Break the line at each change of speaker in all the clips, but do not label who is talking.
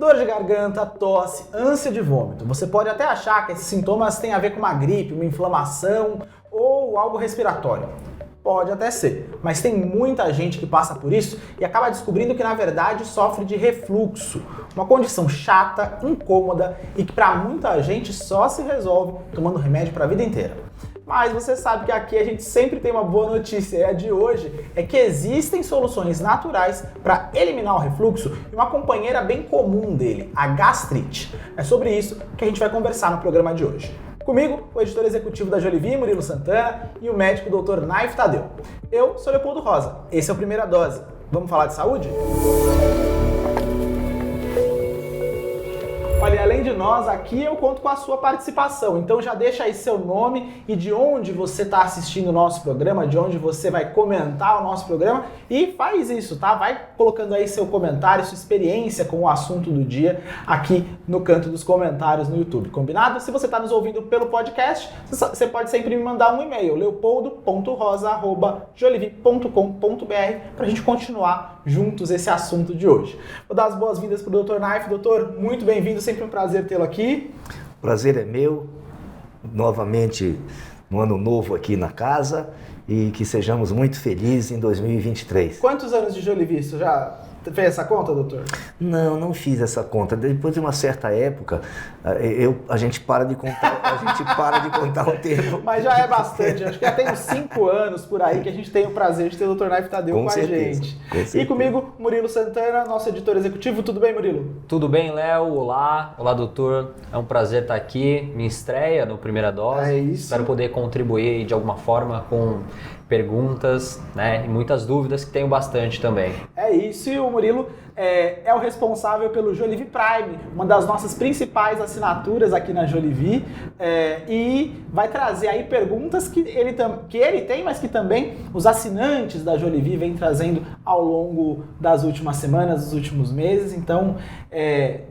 Dor de garganta, tosse, ânsia de vômito. Você pode até achar que esses sintomas têm a ver com uma gripe, uma inflamação ou algo respiratório. Pode até ser, mas tem muita gente que passa por isso e acaba descobrindo que na verdade sofre de refluxo, uma condição chata, incômoda e que para muita gente só se resolve tomando remédio para a vida inteira. Mas você sabe que aqui a gente sempre tem uma boa notícia, e a de hoje é que existem soluções naturais para eliminar o refluxo e uma companheira bem comum dele, a gastrite. É sobre isso que a gente vai conversar no programa de hoje. Comigo, o editor executivo da Jolivie, Murilo Santana, e o médico Dr. Naif Tadeu. Eu sou Leopoldo Rosa, esse é o Primeira Dose. Vamos falar de saúde? Olha, além de nós, aqui eu conto com a sua participação, então já deixa aí seu nome e de onde você está assistindo o nosso programa, de onde você vai comentar o nosso programa e faz isso, tá? Vai colocando aí seu comentário, sua experiência com o assunto do dia aqui no canto dos comentários no YouTube, combinado? Se você está nos ouvindo pelo podcast, você pode sempre me mandar um e-mail, leopoldo.rosa@jolivie.com.br para a gente continuar juntos esse assunto de hoje. Vou dar as boas-vindas para o Dr. Naif. Doutor, muito bem-vindo, sempre um prazer tê-lo aqui.
Prazer é meu, novamente no ano novo aqui na casa e que sejamos muito felizes em 2023.
Quantos anos de Jolivie? Você já fez essa conta, doutor?
Não fiz essa conta. Depois de uma certa época, a gente para de contar o tempo.
Mas já é bastante, acho que já tem uns 5 anos por aí que a gente tem o prazer de ter o Dr. Naif Tadeu com a gente. E comigo, Murilo Santana, nosso editor executivo. Tudo bem, Murilo?
Tudo bem, Léo? Olá, doutor. É um prazer estar aqui, minha estreia no Primeira Dose.
É isso.
Espero poder contribuir de alguma forma com perguntas, né, e muitas dúvidas que tenho bastante também.
É isso, e o Murilo é o responsável pelo Jolivie Prime, uma das nossas principais assinaturas aqui na Jolivie, e vai trazer aí perguntas que ele tem, mas que também os assinantes da Jolivie vêm trazendo ao longo das últimas semanas, dos últimos meses. Então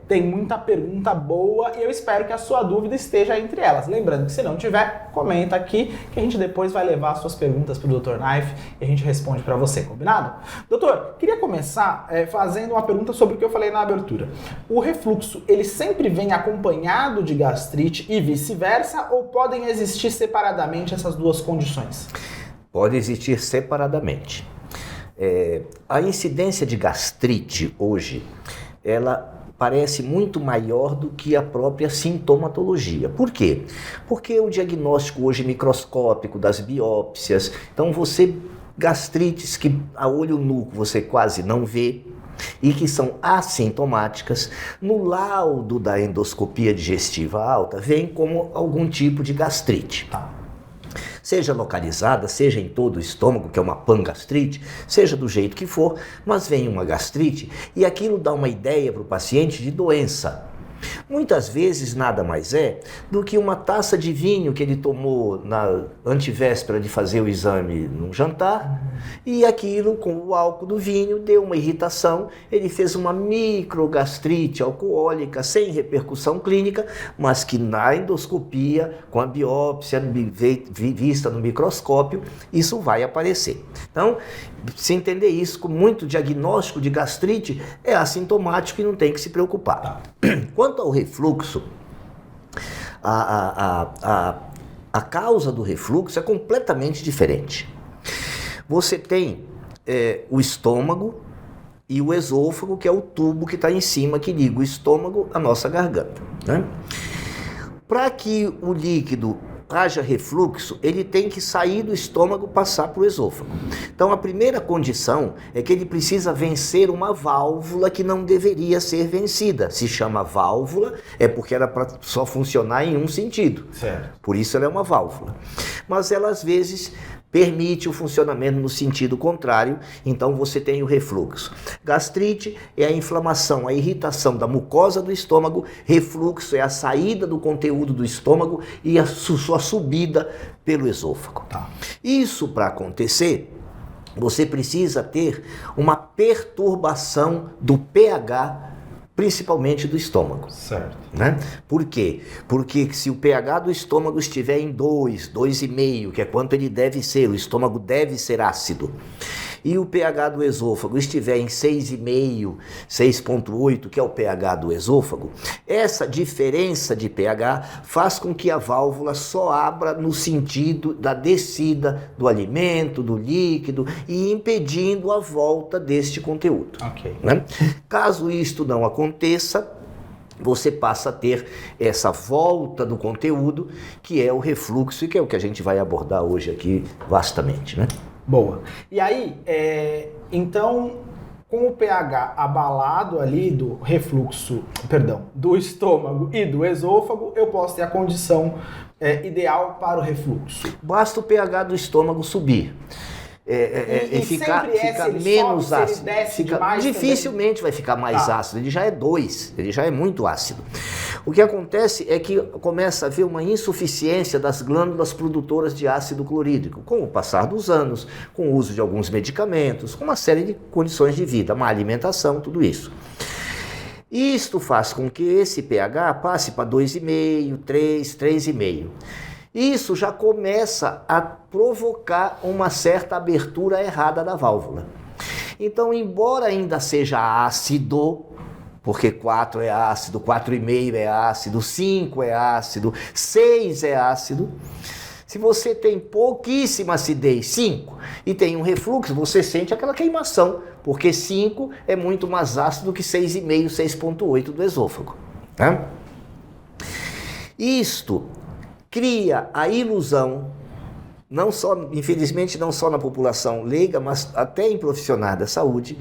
tem muita pergunta boa e eu espero que a sua dúvida esteja entre elas. Lembrando que se não tiver, comenta aqui que a gente depois vai levar as suas perguntas para o Dr. Naif e a gente responde para você, combinado? Doutor, queria começar fazendo uma pergunta sobre o que eu falei na abertura. O refluxo, ele sempre vem acompanhado de gastrite e vice-versa, ou podem existir separadamente essas duas condições?
Pode existir separadamente. A incidência de gastrite hoje, ela parece muito maior do que a própria sintomatologia. Por quê? Porque o diagnóstico hoje microscópico das biópsias, então gastrites que a olho nu você quase não vê e que são assintomáticas, no laudo da endoscopia digestiva alta, vem como algum tipo de gastrite. Seja localizada, seja em todo o estômago, que é uma pangastrite, seja do jeito que for, mas vem uma gastrite e aquilo dá uma ideia para o paciente de doença. Muitas vezes nada mais é do que uma taça de vinho que ele tomou na antevéspera de fazer o exame num jantar e aquilo com o álcool do vinho deu uma irritação, ele fez uma microgastrite alcoólica sem repercussão clínica, mas que na endoscopia, com a biópsia vista no microscópio, isso vai aparecer. Então, se entender isso, com muito diagnóstico de gastrite é assintomático e não tem que se preocupar. Quanto ao refluxo, a causa do refluxo é completamente diferente. Você tem o estômago e o esôfago, que é o tubo que está em cima, que liga o estômago à nossa garganta, né? Para que o líquido haja refluxo, ele tem que sair do estômago, passar para o esôfago. Então a primeira condição é que ele precisa vencer uma válvula que não deveria ser vencida. Se chama válvula, é porque era para só funcionar em um sentido.
Certo.
Por isso ela é uma válvula. Mas ela às vezes permite o funcionamento no sentido contrário, então você tem o refluxo. Gastrite é a inflamação, a irritação da mucosa do estômago, refluxo é a saída do conteúdo do estômago e a sua subida pelo esôfago. Isso para acontecer, você precisa ter uma perturbação do pH, principalmente do estômago.
Certo.
Né? Por quê? Porque se o pH do estômago estiver em 2, 2,5, que é quanto ele deve ser, o estômago deve ser ácido, e o pH do esôfago estiver em 6,5, 6,8, que é o pH do esôfago, essa diferença de pH faz com que a válvula só abra no sentido da descida do alimento, do líquido, e impedindo a volta deste conteúdo.
Ok.
Né? Caso isto não aconteça, você passa a ter essa volta do conteúdo, que é o refluxo, e que é o que a gente vai abordar hoje aqui vastamente, né?
Boa. E aí, então, com o pH abalado ali do refluxo, perdão, do estômago e do esôfago, eu posso ter a condição ideal para o refluxo.
Basta o pH do estômago subir. Ficar menos
sobe,
ácido. Dificilmente vai ficar mais ácido, ele já é 2, ele já é muito ácido. O que acontece é que começa a haver uma insuficiência das glândulas produtoras de ácido clorídrico, com o passar dos anos, com o uso de alguns medicamentos, com uma série de condições de vida, má alimentação, tudo isso. Isto faz com que esse pH passe para 2,5, 3, 3,5. Isso já começa a provocar uma certa abertura errada da válvula. Então, embora ainda seja ácido, porque 4 é ácido, 4,5 é ácido, 5 é ácido, 6 é ácido, se você tem pouquíssima acidez, 5, e tem um refluxo, você sente aquela queimação, porque 5 é muito mais ácido que 6,5, 6,8 do esôfago. Tá? Isto cria a ilusão, não só, infelizmente, não só na população leiga, mas até em profissionais da saúde,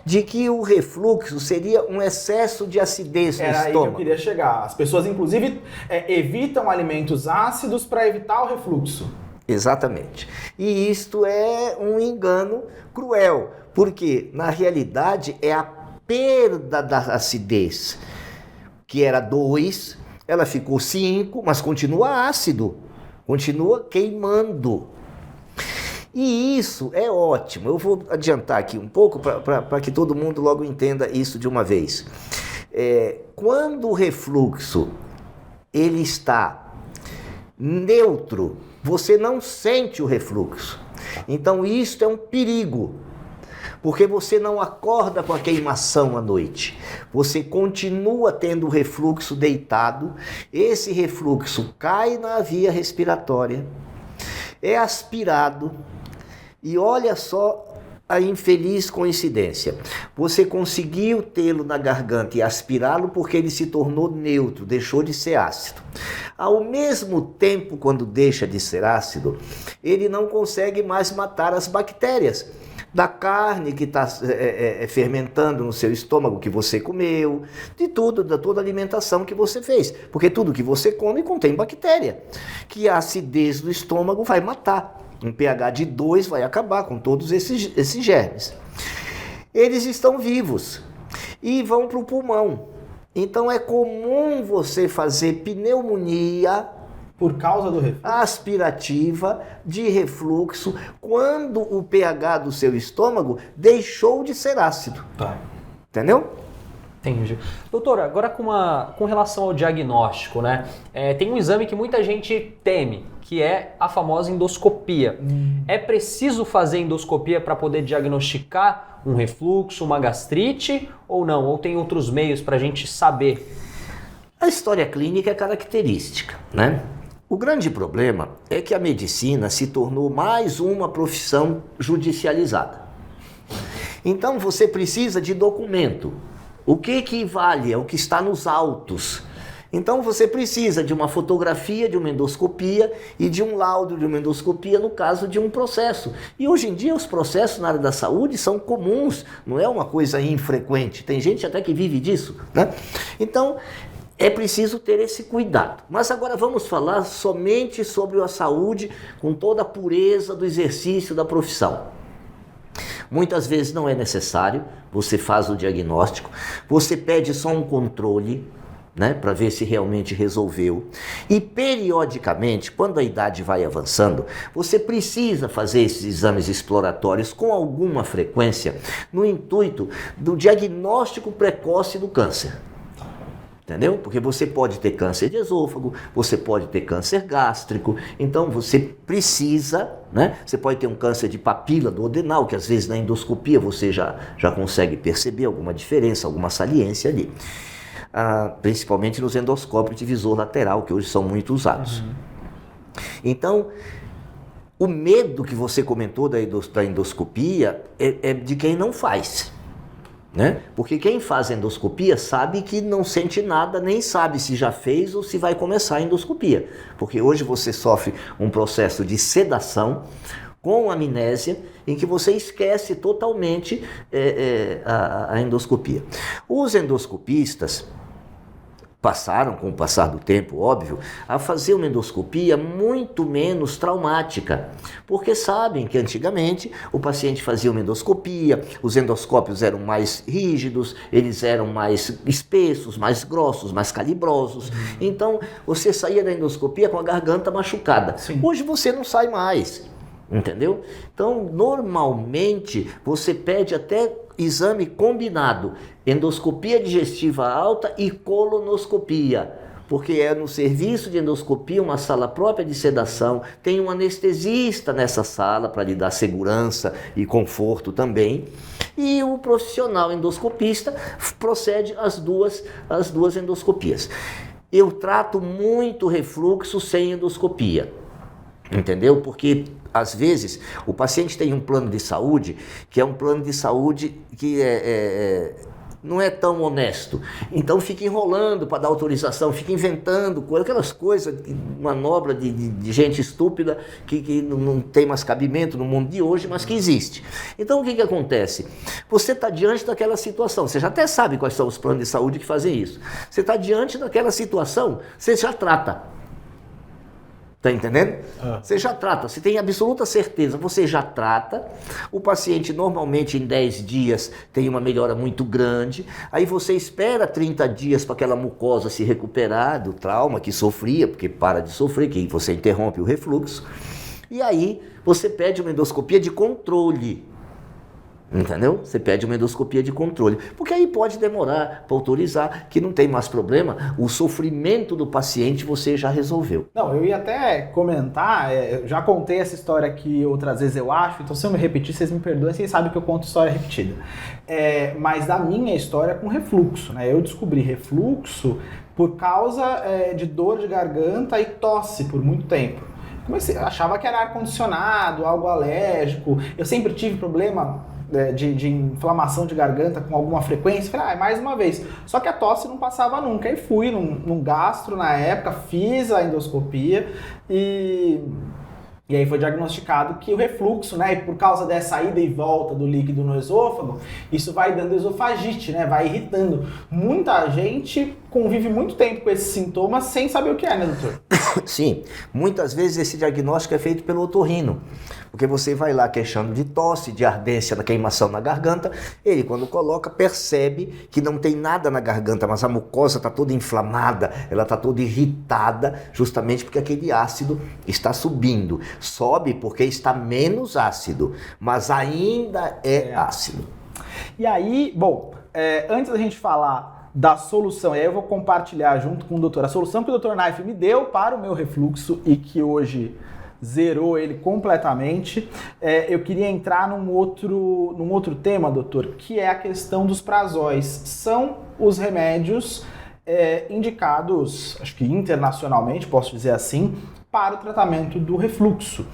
de que o refluxo seria um excesso de acidez no estômago.
Era aí que eu queria chegar. As pessoas, inclusive, evitam alimentos ácidos para evitar o refluxo.
Exatamente. E isto é um engano cruel, porque, na realidade, é a perda da acidez, que era 2, ela ficou 5, mas continua ácido, continua queimando. E isso é ótimo. Eu vou adiantar aqui um pouco para que todo mundo logo entenda isso de uma vez. Quando o refluxo ele está neutro, você não sente o refluxo. Então isso é um perigo. Porque você não acorda com a queimação à noite. Você continua tendo refluxo deitado. Esse refluxo cai na via respiratória, é aspirado. E olha só a infeliz coincidência. Você conseguiu tê-lo na garganta e aspirá-lo porque ele se tornou neutro, deixou de ser ácido. Ao mesmo tempo, quando deixa de ser ácido, ele não consegue mais matar as bactérias da carne que está fermentando no seu estômago que você comeu, de tudo, da toda a alimentação que você fez. Porque tudo que você come contém bactéria, que a acidez do estômago vai matar. Um pH de 2 vai acabar com todos esses germes. Eles estão vivos e vão para o pulmão. Então é comum você fazer pneumonia
por causa do refluxo
aspirativa de refluxo quando o pH do seu estômago deixou de ser ácido.
Tá.
Entendeu?
Entendi. Doutor, agora com relação ao diagnóstico, né? Tem um exame que muita gente teme, que é a famosa endoscopia. É preciso fazer endoscopia para poder diagnosticar um refluxo, uma gastrite ou não? Ou tem outros meios para a gente saber?
A história clínica é característica, né? O grande problema é que a medicina se tornou mais uma profissão judicializada. Então você precisa de documento. O que vale é o que está nos autos. Então você precisa de uma fotografia de uma endoscopia e de um laudo de uma endoscopia no caso de um processo. E hoje em dia os processos na área da saúde são comuns, não é uma coisa infrequente. Tem gente até que vive disso, né? Então é preciso ter esse cuidado. Mas agora vamos falar somente sobre a saúde com toda a pureza do exercício da profissão. Muitas vezes não é necessário, você faz o diagnóstico, você pede só um controle, né, para ver se realmente resolveu. E periodicamente, quando a idade vai avançando, você precisa fazer esses exames exploratórios com alguma frequência no intuito do diagnóstico precoce do câncer. Entendeu? Porque você pode ter câncer de esôfago, você pode ter câncer gástrico, então você precisa, né? Você pode ter um câncer de papila duodenal, que às vezes na endoscopia você já consegue perceber alguma diferença, alguma saliência ali. Principalmente nos endoscópios de visor lateral, que hoje são muito usados. Então, o medo que você comentou da endoscopia é de quem não faz. Né? Porque quem faz endoscopia sabe que não sente nada, nem sabe se já fez ou se vai começar a endoscopia. Porque hoje você sofre um processo de sedação com amnésia, em que você esquece totalmente a endoscopia. Os endoscopistas passaram, com o passar do tempo, óbvio, a fazer uma endoscopia muito menos traumática, porque sabem que antigamente o paciente fazia uma endoscopia, os endoscópios eram mais rígidos, eles eram mais espessos, mais grossos, mais calibrosos, então você saía da endoscopia com a garganta machucada. Sim. Hoje você não sai mais, entendeu? Então, normalmente, você pede até exame combinado, endoscopia digestiva alta e colonoscopia, porque é no serviço de endoscopia uma sala própria de sedação, tem um anestesista nessa sala para lhe dar segurança e conforto também, e o profissional endoscopista procede às duas endoscopias. Eu trato muito refluxo sem endoscopia, entendeu? Porque às vezes o paciente tem um plano de saúde que é um plano de saúde que não é tão honesto. Então fica enrolando para dar autorização, fica inventando aquelas coisas, manobra de gente estúpida que não tem mais cabimento no mundo de hoje, mas que existe. Então o que acontece? Você está diante daquela situação, você já até sabe quais são os planos de saúde que fazem isso. Você está diante daquela situação, você já trata. Tá entendendo? Você já trata, você tem absoluta certeza, você já trata, o paciente normalmente em 10 dias tem uma melhora muito grande, aí você espera 30 dias para aquela mucosa se recuperar do trauma que sofria, porque para de sofrer, que você interrompe o refluxo, e aí você pede uma endoscopia de controle. Entendeu? Você pede uma endoscopia de controle, porque aí pode demorar para autorizar, que não tem mais problema, o sofrimento do paciente você já resolveu.
Não, eu ia até comentar, eu já contei essa história aqui outras vezes, eu acho, então se eu me repetir, vocês me perdoem, vocês sabem que eu conto história repetida. Mas da minha história com refluxo, né? Eu descobri refluxo por causa de dor de garganta e tosse por muito tempo. Achava que era ar-condicionado, algo alérgico, eu sempre tive problema de inflamação de garganta com alguma frequência, falei, mais uma vez. Só que a tosse não passava nunca. Aí fui num gastro na época, fiz a endoscopia e aí foi diagnosticado que o refluxo, né, e por causa dessa ida e volta do líquido no esôfago, isso vai dando esofagite, né, vai irritando. Muita gente convive muito tempo com esses sintomas sem saber o que é, né, doutor?
Sim, muitas vezes esse diagnóstico é feito pelo otorrino, porque você vai lá queixando de tosse, de ardência, da queimação na garganta, ele quando coloca percebe que não tem nada na garganta, mas a mucosa está toda inflamada, ela está toda irritada, justamente porque aquele ácido está subindo. Sobe porque está menos ácido, mas ainda é ácido.
E aí, bom, antes da gente falar da solução, e aí eu vou compartilhar junto com o doutor a solução que o Dr. Naif me deu para o meu refluxo e que hoje zerou ele completamente. Eu queria entrar num outro tema, doutor, que é a questão dos prazóis. São os remédios indicados, acho que internacionalmente, posso dizer assim, para o tratamento do refluxo.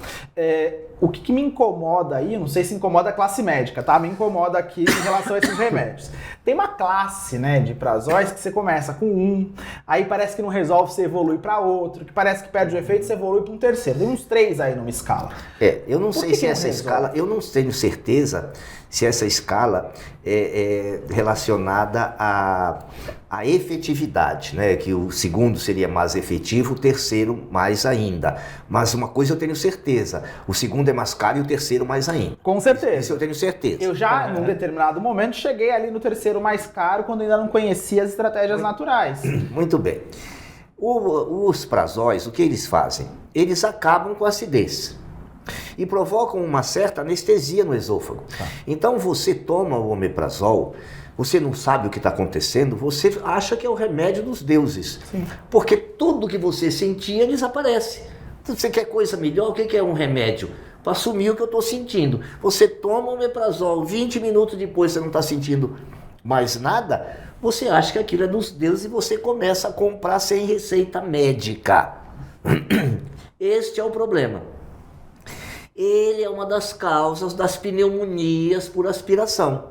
O que me incomoda aí, não sei se incomoda a classe médica, tá? Me incomoda aqui em relação a esses remédios. Tem uma classe, né, de prazóis que você começa com um, aí parece que não resolve, você evolui para outro, que parece que perde o efeito, você evolui para um terceiro. Tem uns 3 aí numa escala.
Eu não sei se essa escala, eu não tenho certeza se essa escala é relacionada à efetividade, né? Que o segundo seria mais efetivo, o terceiro mais ainda. Mas uma coisa eu tenho certeza, o segundo é mais caro e o terceiro mais ainda.
Com certeza.
Isso eu tenho certeza.
Eu já, num determinado momento, cheguei ali no terceiro mais caro, quando ainda não conhecia as estratégias naturais.
Muito bem. Os prazóis, o que eles fazem? Eles acabam com a acidez e provocam uma certa anestesia no esôfago. Então você toma o omeprazol você não sabe o que está acontecendo, você acha que é o remédio dos deuses.
Sim.
Porque tudo que você sentia desaparece. Então, você quer coisa melhor? O que é um remédio? Para assumir o que eu estou sentindo. Você toma um omeprazol, 20 minutos depois você não está sentindo mais nada, você acha que aquilo é dos deuses e você começa a comprar sem receita médica. Este é o problema. Ele é uma das causas das pneumonias por aspiração.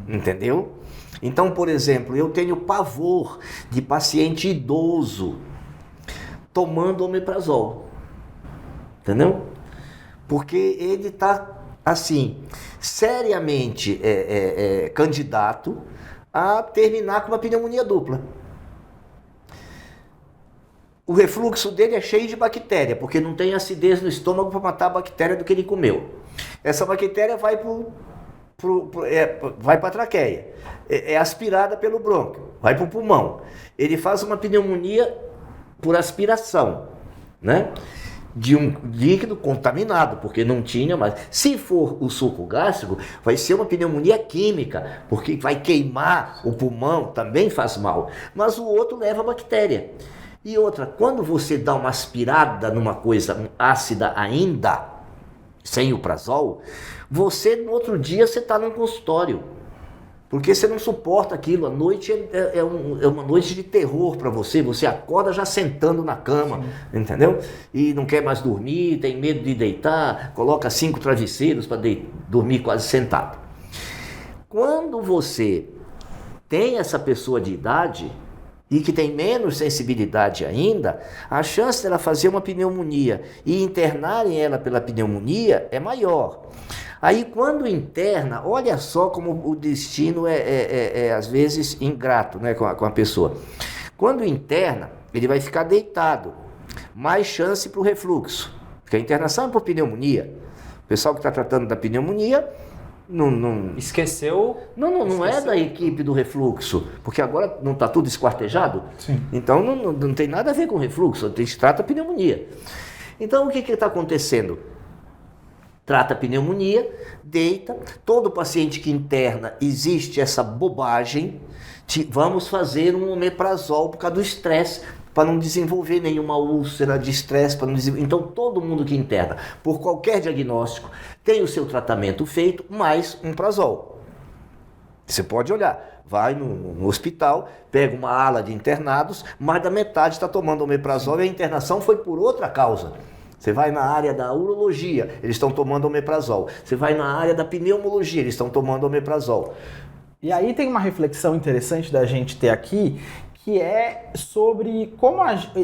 Entendeu? Então, por exemplo, eu tenho pavor de paciente idoso tomando omeprazol. Entendeu? Porque ele está, assim, seriamente candidato a terminar com uma pneumonia dupla. O refluxo dele é cheio de bactéria, porque não tem acidez no estômago para matar a bactéria do que ele comeu. Essa bactéria vai para a traqueia, é aspirada pelo brônquio, vai para o pulmão. Ele faz uma pneumonia por aspiração, né? De um líquido contaminado, porque não tinha mais. Se for o suco gástrico, vai ser uma pneumonia química, porque vai queimar o pulmão, também faz mal. Mas o outro leva bactéria. E outra, quando você dá uma aspirada numa coisa ácida ainda, sem o prazol, você no outro dia você está num consultório. Porque você não suporta aquilo. A noite é uma noite de terror para você. Você acorda já sentando na cama, entendeu? E não quer mais dormir, tem medo de deitar, coloca 5 travesseiros para dormir quase sentado. Quando você tem essa pessoa de idade e que tem menos sensibilidade ainda, a chance dela fazer uma pneumonia e internarem ela pela pneumonia é maior. Aí quando interna, olha só como o destino é às vezes ingrato, né, com a pessoa. Quando interna, ele vai ficar deitado, mais chance para o refluxo, porque a internação é por pneumonia. O pessoal que está tratando da pneumonia
esqueceu.
Não é da equipe do refluxo, porque agora não está tudo esquartejado.
Sim.
Então não tem nada a ver com refluxo, a gente trata a pneumonia. Então o que está acontecendo? Trata a pneumonia, deita, todo paciente que interna existe essa bobagem, vamos fazer um omeprazol por causa do estresse, para não desenvolver nenhuma úlcera de estresse. Então todo mundo que interna, por qualquer diagnóstico, tem o seu tratamento feito, mais um prazol. Você pode olhar, vai no hospital, pega uma ala de internados, mais da metade está tomando omeprazol e a internação foi por outra causa. Você vai na área da urologia, eles estão tomando omeprazol. Você vai na área da pneumologia, eles estão tomando omeprazol.
E aí tem uma reflexão interessante da gente ter aqui, que é sobre como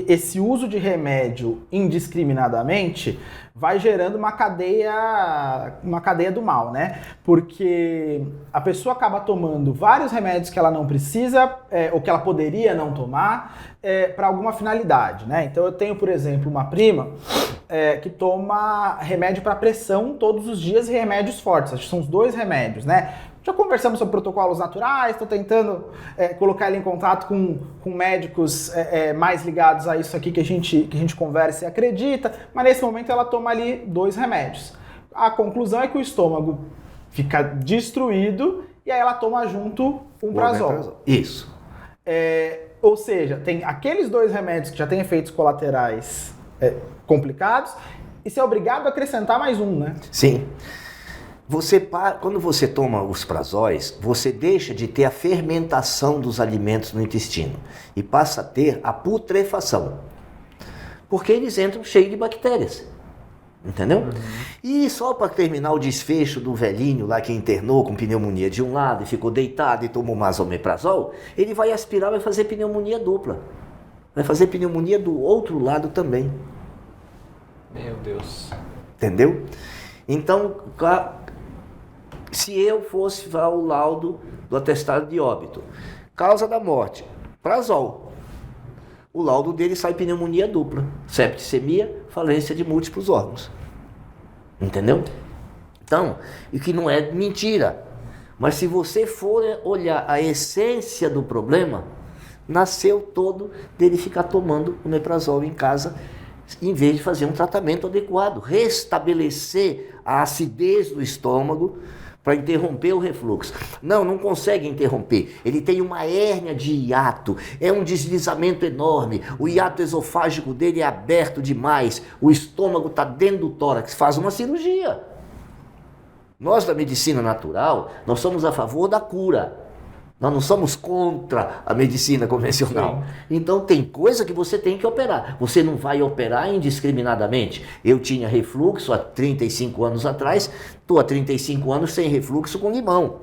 esse uso de remédio indiscriminadamente vai gerando uma cadeia do mal, né? Porque a pessoa acaba tomando vários remédios que ela não precisa, ou que ela poderia não tomar, para alguma finalidade, né? Então eu tenho, por exemplo, uma prima que toma remédio para pressão todos os dias e remédios fortes. Acho que são os 2 remédios, né? Já conversamos sobre protocolos naturais, estou tentando colocar ele em contato com médicos mais ligados a isso aqui que a gente conversa e acredita, mas nesse momento ela toma ali 2 remédios. A conclusão é que o estômago fica destruído e aí ela toma junto um prazol.
Isso.
Ou seja, tem aqueles 2 remédios que já têm efeitos colaterais complicados e você é obrigado a acrescentar mais um, né?
Sim. Quando você toma os prazóis, você deixa de ter a fermentação dos alimentos no intestino e passa a ter a putrefação, porque eles entram cheios de bactérias, entendeu? Uhum. E só para terminar o desfecho do velhinho lá que internou com pneumonia de um lado e ficou deitado e tomou mais omeprazol, ele vai aspirar, vai fazer pneumonia dupla, vai fazer pneumonia do outro lado também.
Meu Deus.
Entendeu? Então, se eu fosse o laudo do atestado de óbito, causa da morte, prazol, o laudo dele sai pneumonia dupla, septicemia, falência de múltiplos órgãos. Entendeu? Então, e que não é mentira, mas se você for olhar a essência do problema, nasceu todo dele ficar tomando omeprazol em casa, em vez de fazer um tratamento adequado, restabelecer a acidez do estômago, para interromper o refluxo. Não consegue interromper. Ele tem uma hérnia de hiato, é um deslizamento enorme, o hiato esofágico dele é aberto demais, o estômago está dentro do tórax, faz uma cirurgia. Nós da medicina natural, nós somos a favor da cura. Nós não somos contra a medicina convencional.
Sim.
Então tem coisa que você tem que operar. Você não vai operar indiscriminadamente. Eu tinha refluxo há 35 anos atrás, estou há 35 anos sem refluxo com limão.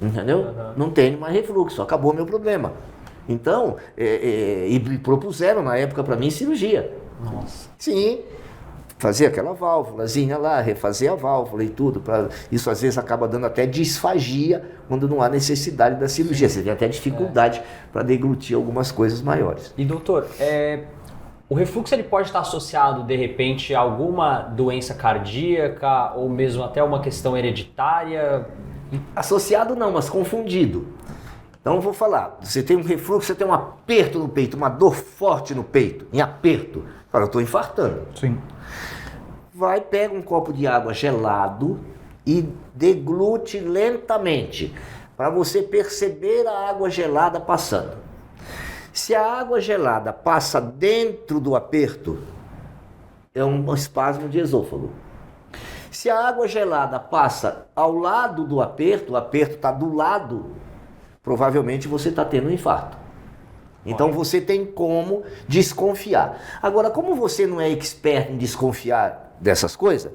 Entendeu? Não tenho mais refluxo, acabou meu problema. Então, e propuseram na época para mim cirurgia.
Nossa.
Sim. Fazer aquela válvulazinha lá, refazer a válvula e tudo. Isso às vezes acaba dando até disfagia quando não há necessidade da cirurgia. Você tem até dificuldade para deglutir algumas coisas maiores.
E doutor, o refluxo ele pode estar associado de repente a alguma doença cardíaca ou mesmo até uma questão hereditária?
Associado não, mas confundido. Então eu vou falar, você tem um refluxo, você tem um aperto no peito, uma dor forte no peito, em aperto. Fala, eu estou infartando.
Sim.
Vai, pega um copo de água gelado e deglute lentamente, para você perceber a água gelada passando. Se a água gelada passa dentro do aperto, é um espasmo de esôfago. Se a água gelada passa ao lado do aperto, o aperto está do lado, provavelmente você está tendo um infarto. Então você tem como desconfiar. Agora, como você não é expert em desconfiar dessas coisas,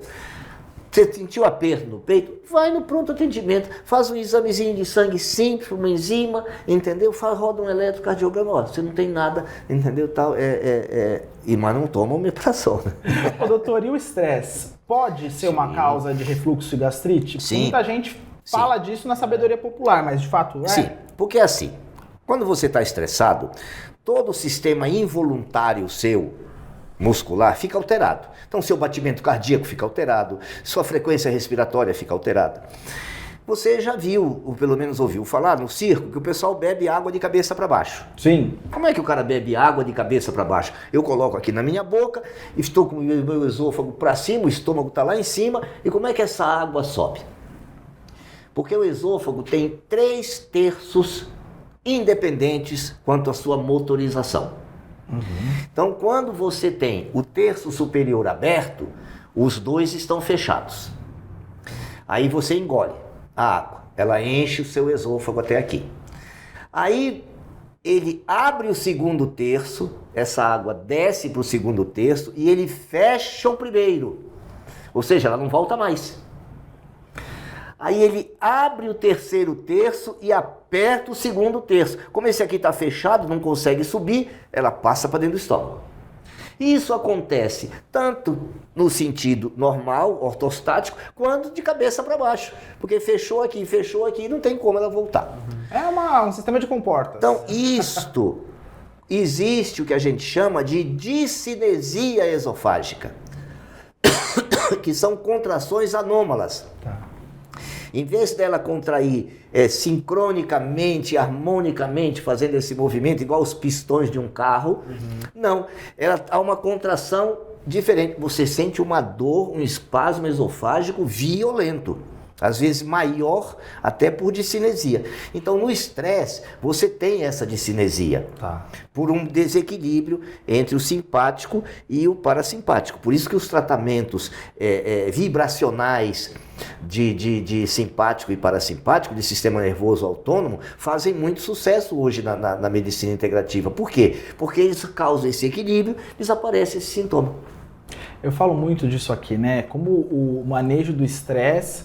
você sentiu aperto no peito, vai no pronto atendimento, faz um examezinho de sangue simples, uma enzima, entendeu? Roda um eletrocardiograma, ó, você não tem nada, entendeu? Tal, mas não toma omeprazol.
Ô, doutor, e o estresse pode ser uma causa de refluxo e gastrite?
Sim.
Muita gente fala disso na sabedoria popular, mas de fato é?
Sim, porque é assim, quando você está estressado, todo o sistema involuntário seu, muscular, fica alterado. Então, seu batimento cardíaco fica alterado, sua frequência respiratória fica alterada. Você já viu, ou pelo menos ouviu falar no circo, que o pessoal bebe água de cabeça para baixo.
Sim.
Como é que o cara bebe água de cabeça para baixo? Eu coloco aqui na minha boca, estou com o meu esôfago para cima, o estômago está lá em cima, e como é que essa água sobe? Porque o esôfago tem 3/3 independentes quanto à sua motorização. Então, quando você tem o terço superior aberto, os dois estão fechados. Aí você engole a água, ela enche o seu esôfago até aqui. Aí ele abre o segundo terço, essa água desce para o segundo terço e ele fecha o primeiro, ou seja, ela não volta mais. Aí ele abre o terceiro terço e aperta o segundo terço. Como esse aqui está fechado, não consegue subir, ela passa para dentro do estômago. Isso acontece tanto no sentido normal, ortostático, quanto de cabeça para baixo. Porque fechou aqui, não tem como ela voltar.
É um sistema de comportas.
Então, existe o que a gente chama de discinesia esofágica, que são contrações anômalas.
Tá.
Em vez dela contrair sincronicamente, harmonicamente, fazendo esse movimento igual os pistões de um carro, não, ela há uma contração diferente. Você sente uma dor, um espasmo esofágico violento, às vezes maior até por discinesia. Então no estresse você tem essa discinesia, por um desequilíbrio entre o simpático e o parasimpático. Por isso que os tratamentos vibracionais de simpático e parasimpático, de sistema nervoso autônomo, fazem muito sucesso hoje na medicina integrativa. Por quê? Porque eles causam esse equilíbrio, desaparece esse sintoma.
Eu falo muito disso aqui, né? Como o manejo do estresse,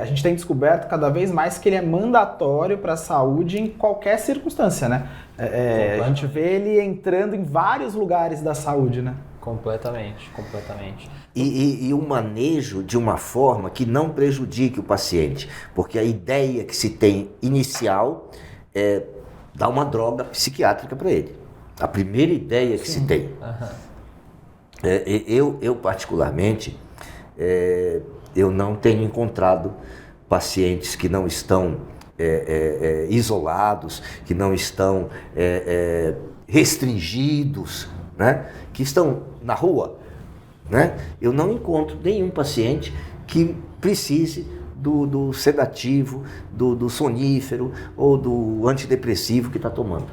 a gente tem descoberto cada vez mais que ele é mandatório para a saúde em qualquer circunstância, né? A gente vê ele entrando em vários lugares da saúde, né?
Completamente.
E o manejo de uma forma que não prejudique o paciente, porque a ideia que se tem inicial é dar uma droga psiquiátrica para ele. A primeira ideia que se tem. Eu particularmente, eu não tenho encontrado pacientes que não estão isolados, que não estão restringidos, né? Que estão na rua, né? Eu não encontro nenhum paciente que precise do sedativo, do sonífero ou do antidepressivo que está tomando.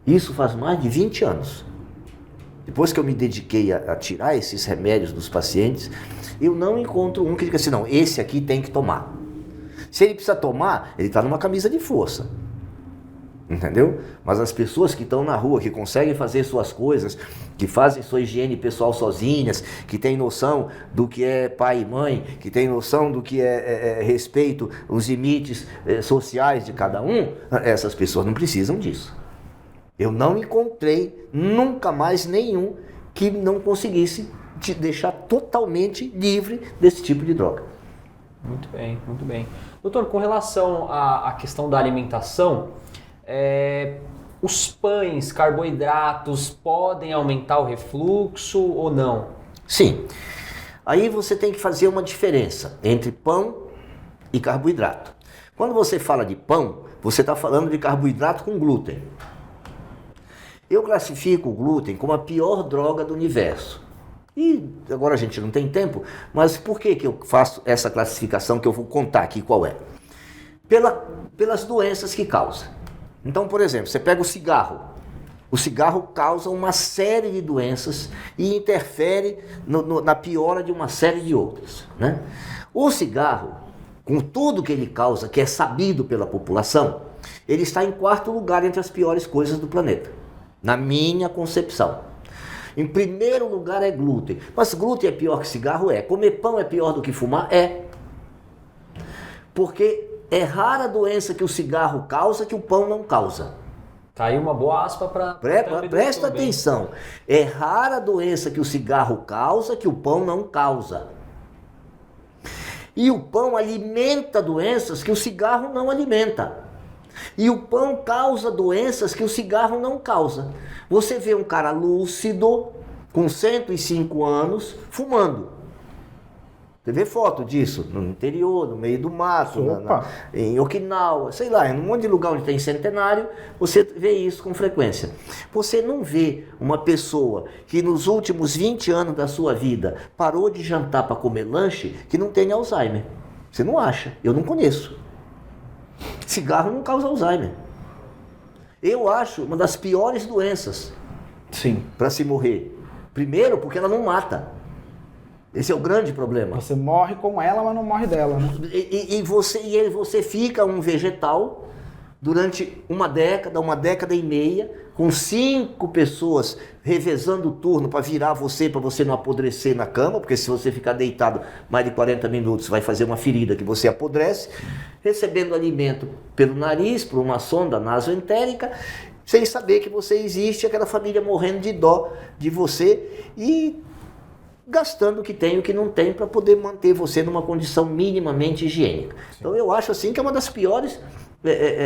Isso faz mais de 20 anos. Depois que eu me dediquei a tirar esses remédios dos pacientes, eu não encontro um que diga assim, não, esse aqui tem que tomar. Se ele precisa tomar, ele está numa camisa de força. Entendeu? Mas as pessoas que estão na rua, que conseguem fazer suas coisas, que fazem sua higiene pessoal sozinhas, que têm noção do que é pai e mãe, que têm noção do que é respeito, os limites sociais de cada um, essas pessoas não precisam disso. Eu não encontrei nunca mais nenhum que não conseguisse te deixar totalmente livre desse tipo de droga.
Muito bem, muito bem. Doutor, com relação à questão da alimentação, os pães, carboidratos podem aumentar o refluxo ou não?
Sim. Aí você tem que fazer uma diferença entre pão e carboidrato. Quando você fala de pão, você está falando de carboidrato com glúten. Eu classifico o glúten como a pior droga do universo. E agora a gente não tem tempo, mas por que eu faço essa classificação que eu vou contar aqui qual é? Pelas doenças que causa. Então, por exemplo, você pega o cigarro. O cigarro causa uma série de doenças e interfere na piora de uma série de outras, né? O cigarro, com tudo que ele causa, que é sabido pela população, ele está em quarto lugar entre as piores coisas do planeta, na minha concepção. Em primeiro lugar é glúten. Mas glúten é pior que cigarro? É. Comer pão é pior do que fumar? É. Porque é rara a doença que o cigarro causa que o pão não causa.
Tá aí uma boa aspa para...
Presta atenção. É rara a doença que o cigarro causa que o pão não causa. E o pão alimenta doenças que o cigarro não alimenta. E o pão causa doenças que o cigarro não causa. Você vê um cara lúcido, com 105 anos, fumando. Você vê foto disso no interior, no meio do mato, em Okinawa, sei lá, em um monte de lugar onde tem centenário, você vê isso com frequência. Você não vê uma pessoa que nos últimos 20 anos da sua vida parou de jantar para comer lanche que não tem Alzheimer. Você não acha, eu não conheço. Cigarro não causa Alzheimer. Eu acho uma das piores doenças para se morrer. Primeiro, porque ela não mata. Esse é o grande problema.
Você morre com ela, mas não morre dela, né?
E você fica um vegetal durante uma década e meia, com 5 pessoas revezando o turno para virar você, para você não apodrecer na cama, porque se você ficar deitado mais de 40 minutos, vai fazer uma ferida que você apodrece, recebendo alimento pelo nariz, por uma sonda nasoentérica, sem saber que você existe, aquela família morrendo de dó de você e gastando o que tem e o que não tem para poder manter você numa condição minimamente higiênica. Sim. Então eu acho assim que é uma das piores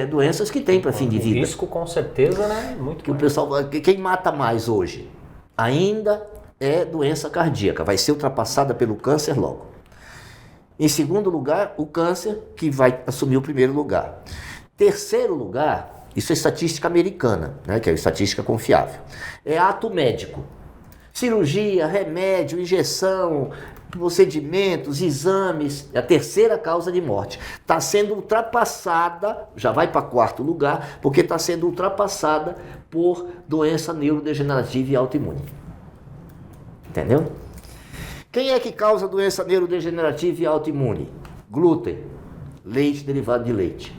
doenças que tem para fim de vida.
Risco com certeza, né? Muito
que o pessoal, quem mata mais hoje ainda é doença cardíaca, vai ser ultrapassada pelo câncer logo. Em segundo lugar, o câncer, que vai assumir o primeiro lugar. Terceiro lugar, isso é estatística americana, né, que é estatística confiável, é ato médico. Cirurgia, remédio, injeção, procedimentos, exames, é a terceira causa de morte. Está sendo ultrapassada, já vai para quarto lugar, porque está sendo ultrapassada por doença neurodegenerativa e autoimune. Entendeu? Quem é que causa doença neurodegenerativa e autoimune? Glúten, leite, derivado de leite.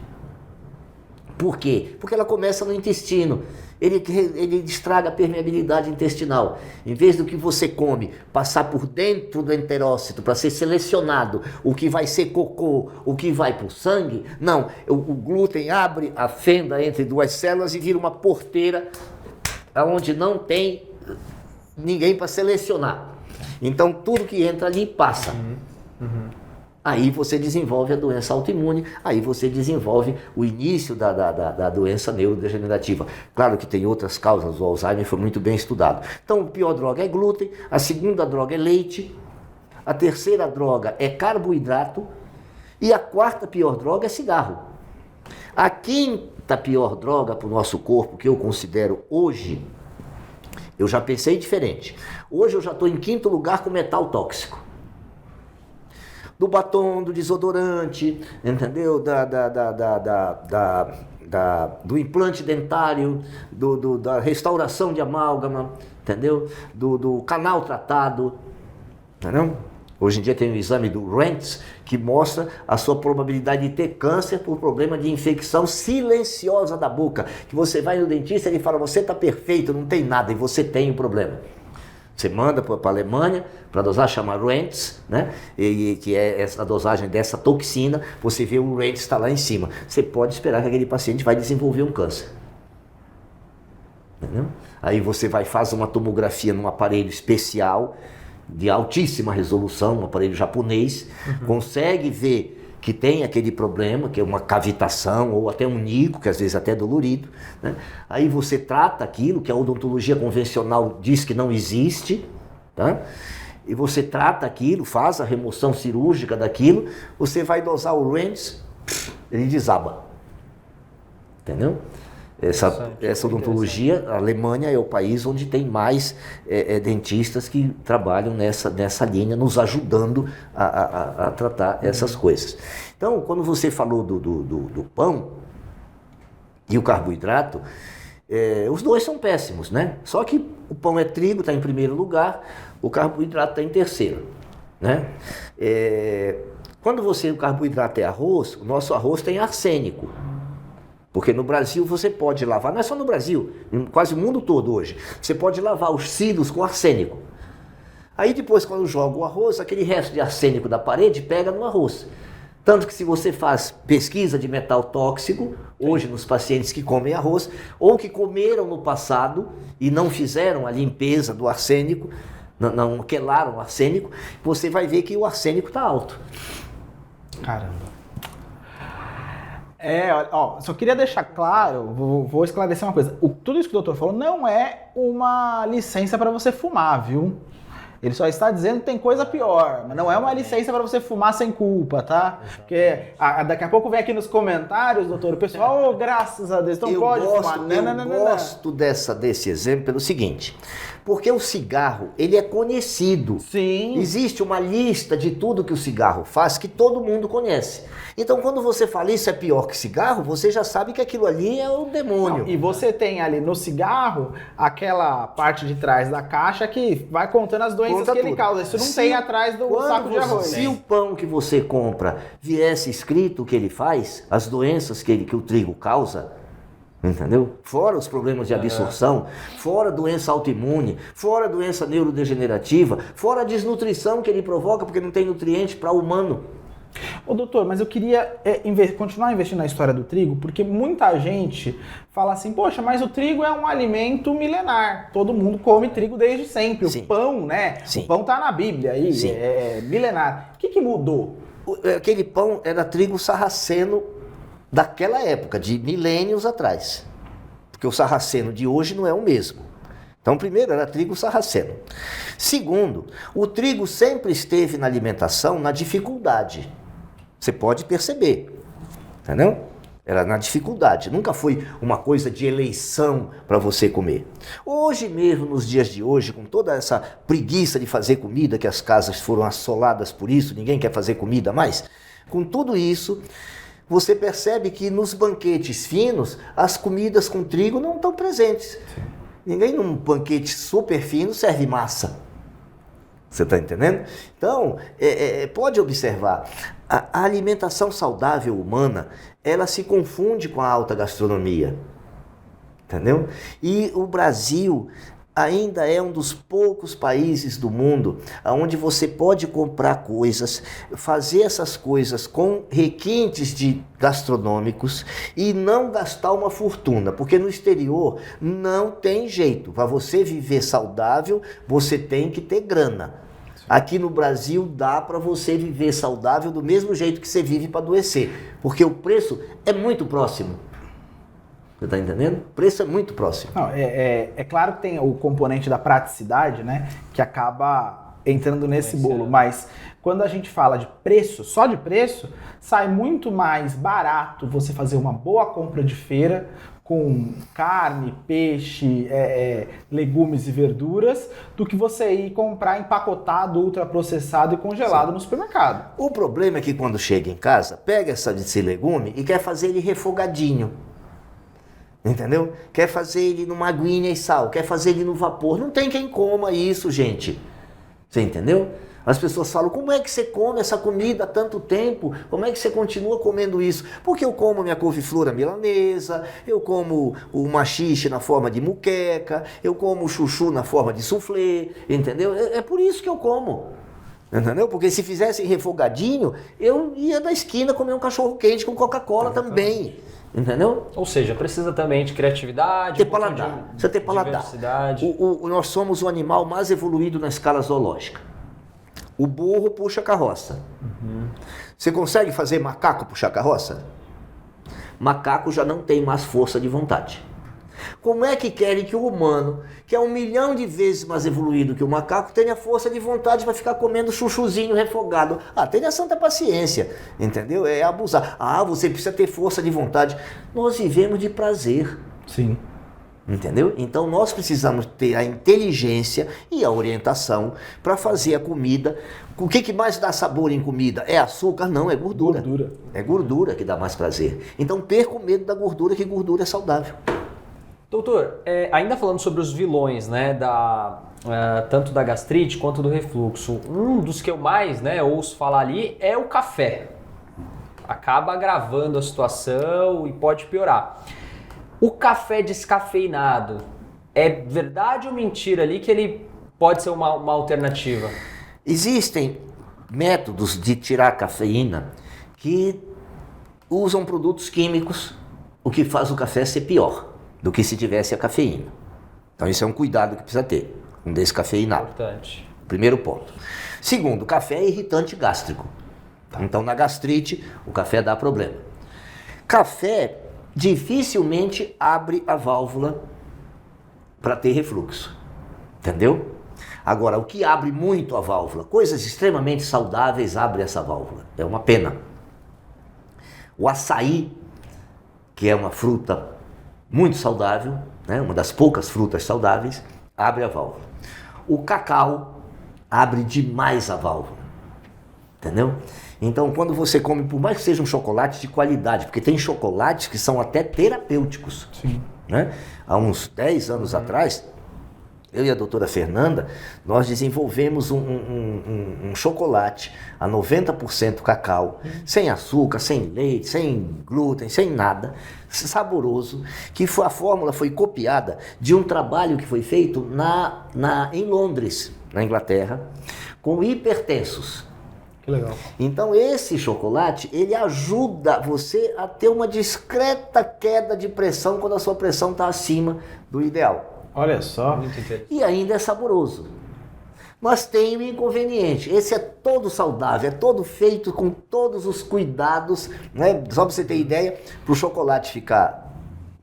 Por quê? Porque ela começa no intestino. Ele estraga a permeabilidade intestinal. Em vez do que você come passar por dentro do enterócito para ser selecionado o que vai ser cocô, o que vai para o sangue, não. O glúten abre a fenda entre duas células e vira uma porteira onde não tem ninguém para selecionar. Então tudo que entra ali passa. Aí você desenvolve a doença autoimune, aí você desenvolve o início da doença neurodegenerativa. Claro que tem outras causas, o Alzheimer foi muito bem estudado. Então, a pior droga é glúten, a segunda droga é leite, a terceira droga é carboidrato e a quarta pior droga é cigarro. A quinta pior droga para o nosso corpo, que eu considero hoje, eu já pensei diferente. Hoje eu já estou em quinto lugar com metal tóxico. do batom, do desodorante, entendeu? Do implante dentário, da restauração de amálgama, entendeu? Do canal tratado, entendeu? Hoje em dia tem um exame do Rentz que mostra a sua probabilidade de ter câncer por problema de infecção silenciosa da boca. Que você vai no dentista e ele fala, você está perfeito, não tem nada, e você tem o problema. Você manda para a Alemanha, para a dosagem chama Rentz, né? Que é a dosagem dessa toxina, você vê o Rentz está lá em cima. Você pode esperar que aquele paciente vai desenvolver um câncer. Entendeu? Aí você faz uma tomografia num aparelho especial, de altíssima resolução, um aparelho japonês, consegue ver que tem aquele problema, que é uma cavitação ou até um nico, que às vezes até é dolorido, né? Aí você trata aquilo que a odontologia convencional diz que não existe, tá? E você trata aquilo, faz a remoção cirúrgica daquilo, você vai dosar o Rentz, ele desaba. Entendeu? Essa odontologia, a Alemanha é o país onde tem mais dentistas que trabalham nessa linha, nos ajudando a tratar essas coisas. Então, quando você falou do pão e o carboidrato, os dois são péssimos, né? Só que o pão é trigo, está em primeiro lugar, o carboidrato está em terceiro, né? Quando o carboidrato é arroz, o nosso arroz tem arsênico. Porque no Brasil você pode lavar, não é só no Brasil, em quase o mundo todo hoje, você pode lavar os cílios com arsênico. Aí depois, quando joga o arroz, aquele resto de arsênico da parede pega no arroz. Tanto que se você faz pesquisa de metal tóxico, hoje nos pacientes que comem arroz, ou que comeram no passado e não fizeram a limpeza do arsênico, não quelaram o arsênico, você vai ver que o arsênico está alto.
Caramba. Só queria deixar claro, vou esclarecer uma coisa. Tudo isso que o doutor falou não é uma licença para você fumar, viu? Ele só está dizendo que tem coisa pior, mas não é uma licença para você fumar sem culpa, tá? Porque daqui a pouco vem aqui nos comentários, doutor, o pessoal, graças a Deus, então pode fumar.
Eu gosto desse exemplo pelo seguinte, porque o cigarro, ele é conhecido.
Sim.
Existe uma lista de tudo que o cigarro faz que todo mundo conhece. Então, quando você fala isso é pior que cigarro, você já sabe que aquilo ali é o demônio.
Não, e você tem ali no cigarro aquela parte de trás da caixa que vai contando as doenças que ele causa. Isso não tem atrás do saco de arroz.
Se o pão que você compra viesse escrito o que ele faz, as doenças que o trigo causa, entendeu? Fora os problemas de absorção, fora doença autoimune, fora doença neurodegenerativa, fora a desnutrição que ele provoca porque não tem nutriente para o humano.
Ô doutor, mas eu queria continuar investindo na história do trigo, porque muita gente fala assim, poxa, mas o trigo é um alimento milenar, todo mundo come trigo desde sempre.
Sim.
O pão, né?
Sim.
O pão tá na Bíblia aí,
Sim.
é milenar. O que mudou?
Aquele pão era trigo sarraceno daquela época, de milênios atrás, porque o sarraceno de hoje não é o mesmo. Então, primeiro, era trigo sarraceno. Segundo, o trigo sempre esteve na alimentação na dificuldade. Você pode perceber, entendeu? Era na dificuldade, nunca foi uma coisa de eleição para você comer. Hoje mesmo, nos dias de hoje, com toda essa preguiça de fazer comida, que as casas foram assoladas por isso, ninguém quer fazer comida mais, com tudo isso, você percebe que nos banquetes finos, as comidas com trigo não estão presentes. Ninguém num banquete super fino serve massa. Você está entendendo? Então, pode observar, a alimentação saudável humana, ela se confunde com a alta gastronomia. Entendeu? E o Brasil ainda é um dos poucos países do mundo onde você pode comprar coisas, fazer essas coisas com requintes gastronômicos e não gastar uma fortuna, porque no exterior não tem jeito. Para você viver saudável, você tem que ter grana. Aqui no Brasil dá para você viver saudável do mesmo jeito que você vive para adoecer, porque o preço é muito próximo. Você está entendendo? O preço é muito próximo.
Não, é claro que tem o componente da praticidade, né? Que acaba entrando nesse bolo. Mas quando a gente fala de preço, só de preço, sai muito mais barato você fazer uma boa compra de feira, com carne, peixe, legumes e verduras, do que você ir comprar empacotado, ultraprocessado e congelado no supermercado.
O problema é que quando chega em casa, pega esse legume e quer fazer ele refogadinho. Entendeu? Quer fazer ele numa aguinha e sal, quer fazer ele no vapor. Não tem quem coma isso, gente. Você entendeu? As pessoas falam, como é que você come essa comida há tanto tempo? Como é que você continua comendo isso? Porque eu como minha couve-flor milanesa, eu como o maxixe na forma de muqueca, eu como o chuchu na forma de soufflé, entendeu? É por isso que eu como. Entendeu? Porque se fizesse refogadinho, eu ia da esquina comer um cachorro quente com Coca-Cola também. Entendeu?
Ou seja, precisa também de criatividade,
ter paladar. Você ter paladar. Nós somos o animal mais evoluído na escala zoológica. O burro puxa carroça. Você consegue fazer macaco puxar carroça? Macaco já não tem mais força de vontade. Como é que querem que o humano, que é 1 milhão de vezes mais evoluído que o macaco, tenha força de vontade para ficar comendo chuchuzinho refogado? Tenha santa paciência, entendeu? É abusar. Você precisa ter força de vontade. Nós vivemos de prazer.
Sim.
Entendeu? Então nós precisamos ter a inteligência e a orientação para fazer a comida. O que mais dá sabor em comida? É açúcar? Não, é gordura. É gordura que dá mais prazer. Então perca o medo da gordura, que gordura é saudável.
Doutor, ainda falando sobre os vilões, né, tanto da gastrite quanto do refluxo, um dos que eu mais ouço falar ali é o café. Acaba agravando a situação e pode piorar. O café descafeinado, é verdade ou mentira ali que ele pode ser uma alternativa?
Existem métodos de tirar a cafeína que usam produtos químicos, o que faz o café ser pior do que se tivesse a cafeína. Então isso é um cuidado que precisa ter, um descafeinado.
Importante.
Primeiro ponto. Segundo, o café é irritante gástrico. Então na gastrite o café dá problema. Café dificilmente abre a válvula para ter refluxo, entendeu? Agora, o que abre muito a válvula, coisas extremamente saudáveis abrem essa válvula, é uma pena. O açaí, que é uma fruta muito saudável, né? Uma das poucas frutas saudáveis, abre a válvula. O cacau abre demais a válvula, entendeu? Então, quando você come, por mais que seja um chocolate de qualidade, porque tem chocolates que são até terapêuticos.
Sim.
Né? Há uns 10 anos atrás, eu e a doutora Fernanda, nós desenvolvemos um chocolate a 90% cacau, sem açúcar, sem leite, sem glúten, sem nada, saboroso, que a fórmula foi copiada de um trabalho que foi feito em Londres, na Inglaterra, com hipertensos.
Que legal.
Então esse chocolate, ele ajuda você a ter uma discreta queda de pressão quando a sua pressão está acima do ideal.
Olha só.
Muito interessante.
E ainda é saboroso. Mas tem um inconveniente. Esse é todo saudável, é todo feito com todos os cuidados, né? Só para você ter ideia, para o chocolate ficar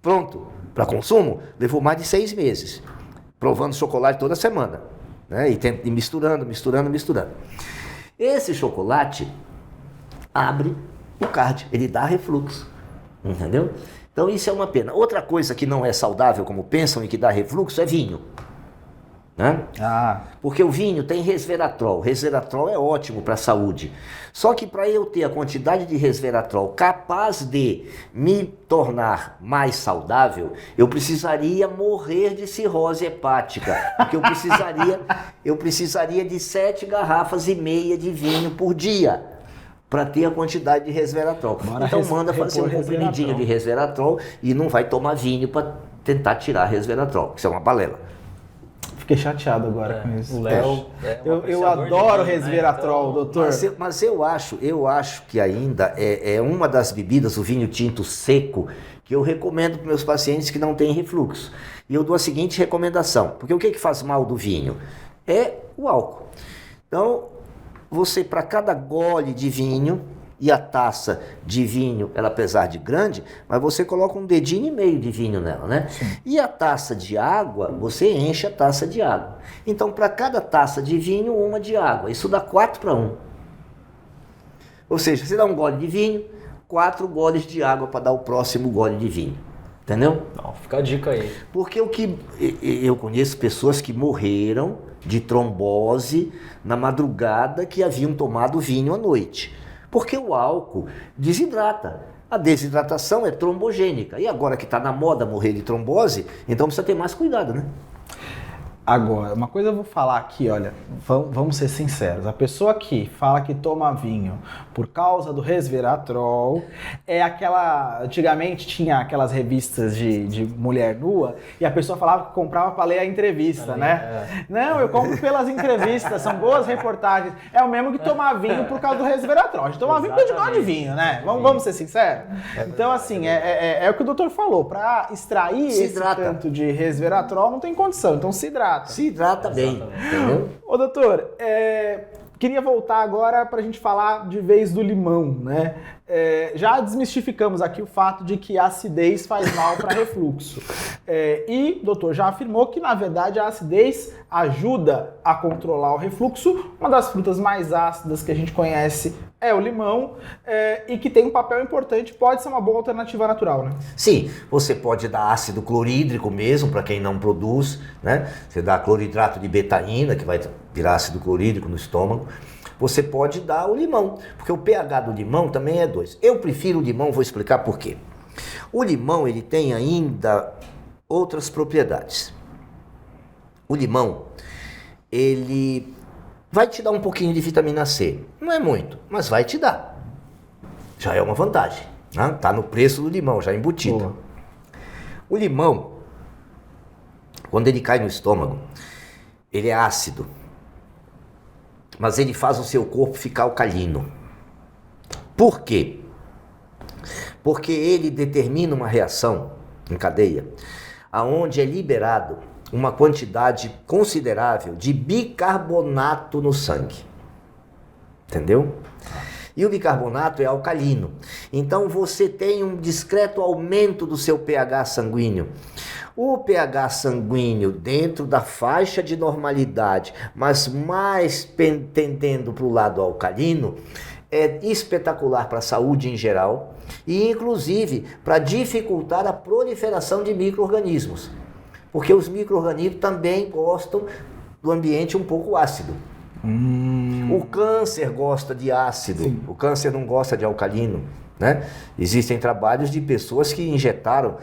pronto para consumo, levou mais de 6 meses. Provando chocolate toda semana, né? E misturando. Esse chocolate abre o cárdio, ele dá refluxo, entendeu? Então isso é uma pena. Outra coisa que não é saudável, como pensam e que dá refluxo, é vinho. Né? Porque o vinho tem resveratrol. Resveratrol é ótimo para a saúde. Só que para eu ter a quantidade de resveratrol capaz de me tornar mais saudável, eu precisaria morrer de cirrose hepática. Porque eu precisaria de 7,5 garrafas de vinho por dia para ter a quantidade de resveratrol. Então manda fazer um comprimidinho de resveratrol e não vai tomar vinho para tentar tirar resveratrol. Isso é uma balela.
Fiquei chateado agora com isso.
O Léo
eu adoro resveratrol,
então,
doutor.
Mas eu acho que ainda é uma das bebidas, o vinho tinto seco, que eu recomendo para meus pacientes que não têm refluxo. E eu dou a seguinte recomendação, porque o que faz mal do vinho? É o álcool. Então, você, para cada gole de vinho, e a taça de vinho, ela apesar de grande, mas você coloca 1,5 dedinho de vinho nela, né?
Sim.
E a taça de água, você enche a taça de água. Então, para cada taça de vinho, 1 de água. Isso dá 4:1. Ou seja, você dá um gole de vinho, 4 goles de água para dar o próximo gole de vinho. Entendeu?
Não, fica a dica aí.
Porque eu conheço pessoas que morreram de trombose na madrugada que haviam tomado vinho à noite. Porque o álcool desidrata. A desidratação é trombogênica. E agora que está na moda morrer de trombose, então precisa ter mais cuidado, né?
Agora, uma coisa eu vou falar aqui, olha, vamos ser sinceros. A pessoa que fala que toma vinho por causa do resveratrol é aquela... Antigamente tinha aquelas revistas de mulher nua e a pessoa falava que comprava para ler a entrevista, né? Não, eu compro pelas entrevistas, são boas reportagens. É o mesmo que tomar vinho por causa do resveratrol. A gente toma vinho porque a gente gosta de vinho, né? Vamos ser sinceros? Então, assim, é o que o doutor falou. Para extrair esse tanto de resveratrol não tem condição, então se hidrata.
Se hidrata bem, entendeu?
Ô doutor, queria voltar agora para a gente falar de vez do limão, né? Já desmistificamos aqui o fato de que a acidez faz mal para refluxo. E o doutor já afirmou que, na verdade, a acidez ajuda a controlar o refluxo. Uma das frutas mais ácidas que a gente conhece é o limão e que tem um papel importante, pode ser uma boa alternativa natural, né?
Sim, você pode dar ácido clorídrico mesmo, para quem não produz, né? Você dá cloridrato de betaína, que vai virar ácido clorídrico no estômago. Você pode dar o limão, porque o pH do limão também é 2. Eu prefiro o limão, vou explicar por quê. O limão, ele tem ainda outras propriedades. O limão, ele vai te dar um pouquinho de vitamina C. Não é muito, mas vai te dar. Já é uma vantagem. Né? Tá no preço do limão, já embutido.
Boa.
O limão, quando ele cai no estômago, ele é ácido. Mas ele faz o seu corpo ficar alcalino. Por quê? Porque ele determina uma reação em cadeia, aonde é liberado uma quantidade considerável de bicarbonato no sangue. Entendeu? E o bicarbonato é alcalino. Então você tem um discreto aumento do seu pH sanguíneo. O pH sanguíneo dentro da faixa de normalidade, mas mais tendendo para o lado alcalino, é espetacular para a saúde em geral e inclusive para dificultar a proliferação de micro-organismos. Porque os micro-organismos também gostam do ambiente um pouco ácido. O câncer gosta de ácido, sim. O câncer não gosta de alcalino. Né? Existem trabalhos de pessoas que injetaram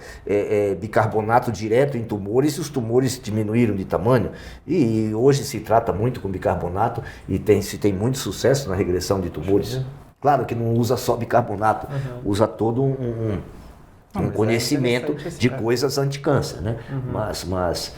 bicarbonato direto em tumores e os tumores diminuíram de tamanho. E hoje se trata muito com bicarbonato e se tem muito sucesso na regressão de tumores. Claro que não usa só bicarbonato, usa todo um conhecimento de coisas anticâncer, né? Mas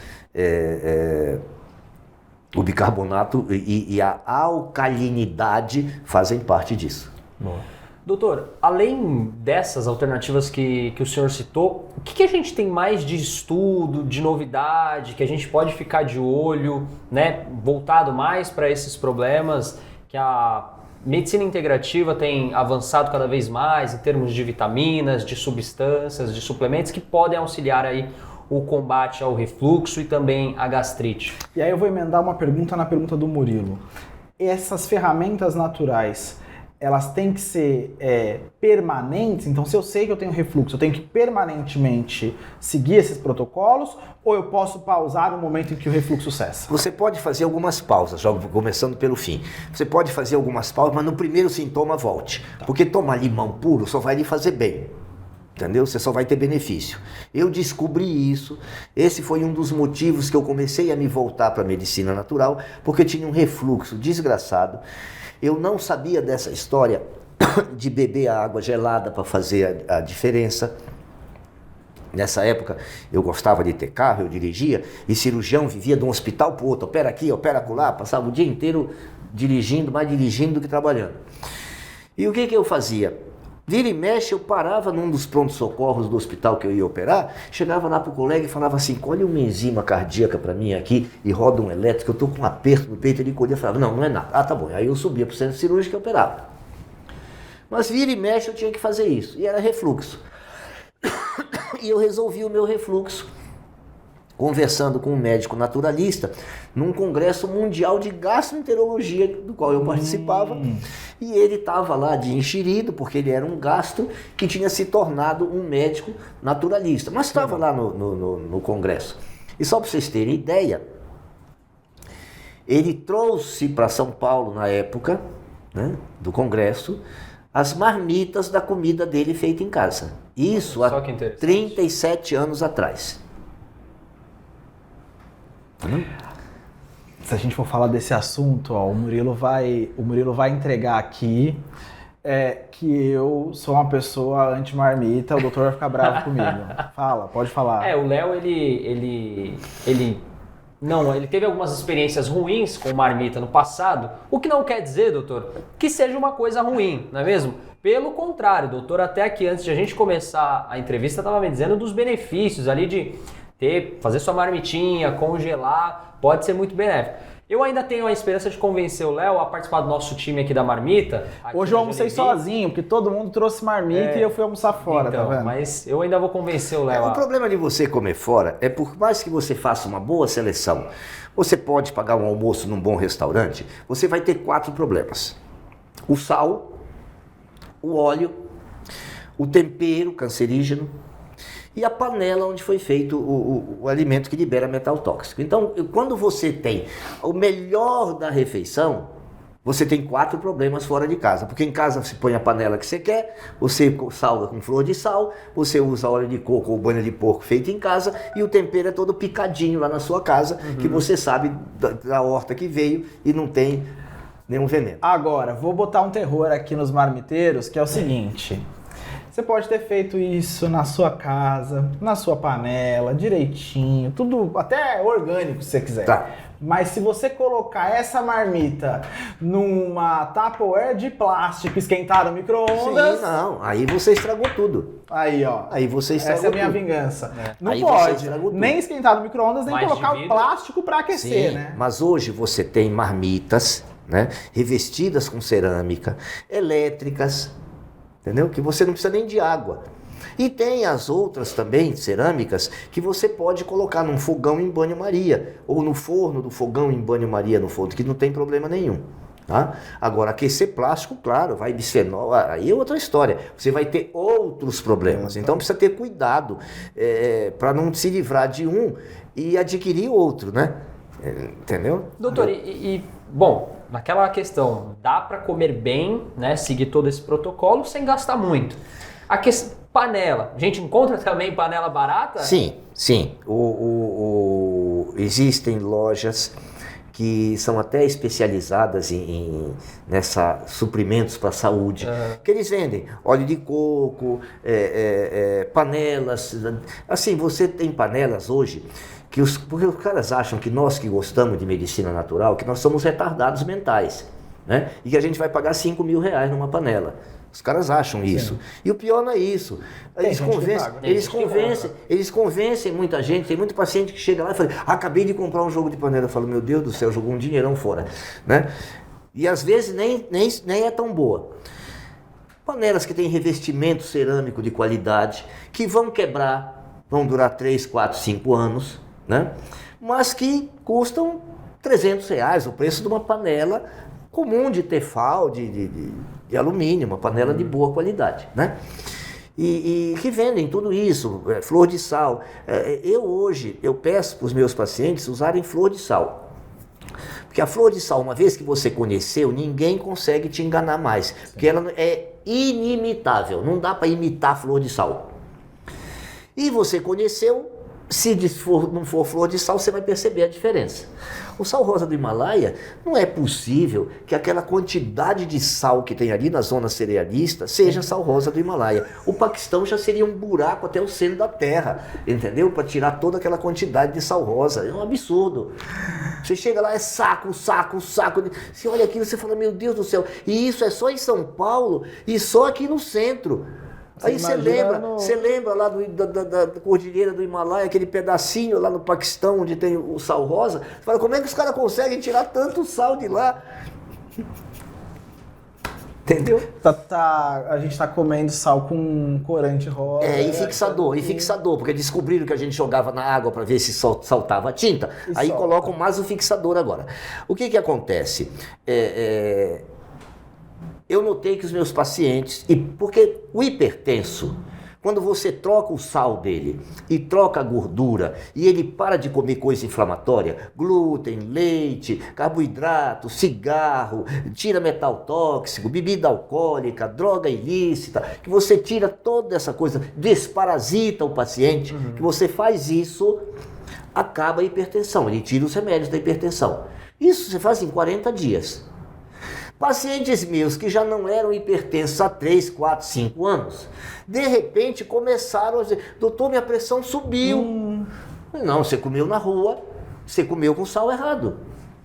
o bicarbonato e a alcalinidade fazem parte disso.
Boa. Doutor, além dessas alternativas que o senhor citou, o que a gente tem mais de estudo, de novidade, que a gente pode ficar de olho, né, voltado mais para esses problemas, que a medicina integrativa tem avançado cada vez mais em termos de vitaminas, de substâncias, de suplementos que podem auxiliar aí o combate ao refluxo e também à gastrite? E
aí eu vou emendar uma pergunta na pergunta do Murilo. Essas ferramentas naturais, elas têm que ser permanentes? Então, se eu sei que eu tenho refluxo, eu tenho que permanentemente seguir esses protocolos ou eu posso pausar no momento em que o refluxo cessa?
Você pode fazer algumas pausas, já começando pelo fim. Você pode fazer algumas pausas, mas no primeiro sintoma volte. Tá. Porque tomar limão puro só vai lhe fazer bem. Entendeu? Você só vai ter benefício. Eu descobri isso. Esse foi um dos motivos que eu comecei a me voltar para a medicina natural, porque eu tinha um refluxo desgraçado. Eu não sabia dessa história de beber a água gelada para fazer a diferença. Nessa época, eu gostava de ter carro, eu dirigia, e cirurgião vivia de um hospital para o outro, opera aqui, opera acolá, passava o dia inteiro dirigindo, mais dirigindo do que trabalhando. E o que eu fazia? Vira e mexe, eu parava num dos prontos-socorros do hospital que eu ia operar, chegava lá pro colega e falava assim, colhe uma enzima cardíaca para mim aqui e roda um elétrico, eu tô com um aperto no peito. Ele colhia e falava, não é nada. Ah, tá bom. Aí eu subia pro centro cirúrgico e operava. Mas vira e mexe, eu tinha que fazer isso. E era refluxo. E eu resolvi o meu refluxo conversando com um médico naturalista num congresso mundial de gastroenterologia do qual eu participava, e ele estava lá de enxerido porque ele era um gastro que tinha se tornado um médico naturalista, mas estava lá no congresso. E só para vocês terem ideia, ele trouxe para São Paulo na época, né, do congresso, as marmitas da comida dele feita em casa. Isso há 37 anos atrás.
Se a gente for falar desse assunto, ó, o Murilo vai entregar aqui que eu sou uma pessoa anti-marmita, o doutor vai ficar bravo comigo. Fala, pode falar.
O Léo, ele teve algumas experiências ruins com marmita no passado, o que não quer dizer, doutor, que seja uma coisa ruim, não é mesmo? Pelo contrário, doutor, até aqui antes de a gente começar a entrevista, estava me dizendo dos benefícios ali de fazer sua marmitinha, congelar, pode ser muito benéfico. Eu ainda tenho a esperança de convencer o Léo a participar do nosso time aqui da marmita.
Hoje eu almocei sozinho, porque todo mundo trouxe marmita e eu fui almoçar fora,
então,
tá vendo?
Mas eu ainda vou convencer o Léo.
O problema de você comer fora é por mais que você faça uma boa seleção, você pode pagar um almoço num bom restaurante, você vai ter 4 problemas. O sal, o óleo, o tempero cancerígeno e a panela onde foi feito o alimento que libera metal tóxico. Então, quando você tem o melhor da refeição, você tem 4 problemas fora de casa. Porque em casa você põe a panela que você quer, você salga com flor de sal, você usa óleo de coco ou banha de porco feito em casa e o tempero é todo picadinho lá na sua casa, que você sabe da horta que veio e não tem nenhum veneno.
Agora, vou botar um terror aqui nos marmiteiros, que é o seguinte... Você pode ter feito isso na sua casa, na sua panela, direitinho, tudo até orgânico se você quiser.
Tá.
Mas se você colocar essa marmita numa Tupperware de plástico esquentar no micro-ondas...
Sim, não, aí você estragou tudo.
Aí, ó.
Aí você estragou
essa é a minha
tudo.
vingança. Não
aí
pode nem esquentar no micro-ondas, nem
Mais
colocar
de
o
vidro.
plástico para aquecer,
Sim,
né?
mas hoje você tem marmitas, né, revestidas com cerâmica, elétricas, entendeu? Que você não precisa nem de água. E tem as outras também, cerâmicas, que você pode colocar num fogão em banho-maria, ou no forno do fogão em banho-maria, no forno, que não tem problema nenhum. Tá? Agora, aquecer plástico, claro, vai bisfenol, aí é outra história. Você vai ter outros problemas. Então precisa ter cuidado para não se livrar de um e adquirir outro, né? Entendeu?
Doutor, bom, naquela questão, dá para comer bem, né, seguir todo esse protocolo sem gastar muito. A panela, a gente encontra também panela barata?
Sim. Existem lojas que são até especializadas nessa suprimentos para a saúde, que eles vendem óleo de coco, panelas. Assim, você tem panelas hoje porque os caras acham que nós que gostamos de medicina natural, que nós somos retardados mentais, né? E que a gente vai pagar R$5.000 numa panela. Os caras acham isso. Sim. E o pior não é isso. Eles convencem muita gente. Tem muito paciente que chega lá e fala, acabei de comprar um jogo de panela. Eu falo, meu Deus do céu, jogou um dinheirão fora, né? E às vezes nem é tão boa. Panelas que têm revestimento cerâmico de qualidade, que vão quebrar, vão durar 3, 4, 5 anos, né? Mas que custam R$300, o preço de uma panela comum de Tefal, de alumínio, uma panela de boa qualidade, né? E que vendem tudo isso, flor de sal. Eu peço para os meus pacientes usarem flor de sal. Porque a flor de sal, uma vez que você conheceu, ninguém consegue te enganar mais. Porque ela é inimitável, não dá para imitar a flor de sal. E você conheceu, se não for flor de sal, você vai perceber a diferença. O sal rosa do Himalaia, não é possível que aquela quantidade de sal que tem ali na zona cerealista seja sal rosa do Himalaia. O Paquistão já seria um buraco até o centro da terra, entendeu? Para tirar toda aquela quantidade de sal rosa. É um absurdo. Você chega lá, é saco. Você olha aquilo e você fala, meu Deus do céu. E isso é só em São Paulo e só aqui no centro. Aí você lembra lá da cordilheira do Himalaia, aquele pedacinho lá no Paquistão onde tem o sal rosa. Você fala, como é que os caras conseguem tirar tanto sal de lá? Entendeu?
A gente tá comendo sal com corante rosa.
E fixador, porque descobriram que a gente jogava na água para ver se saltava a tinta, aí colocam mais o fixador agora. O que acontece? Eu notei que os meus pacientes, porque o hipertenso, quando você troca o sal dele e troca a gordura e ele para de comer coisa inflamatória, glúten, leite, carboidrato, cigarro, tira metal tóxico, bebida alcoólica, droga ilícita, que você tira toda essa coisa, desparasita o paciente, que você faz isso, acaba a hipertensão, ele tira os remédios da hipertensão. Isso você faz em 40 dias. Pacientes meus que já não eram hipertensos há 3, 4, 5 anos, de repente começaram a dizer, doutor, minha pressão subiu. Não, você comeu na rua, você comeu com sal errado.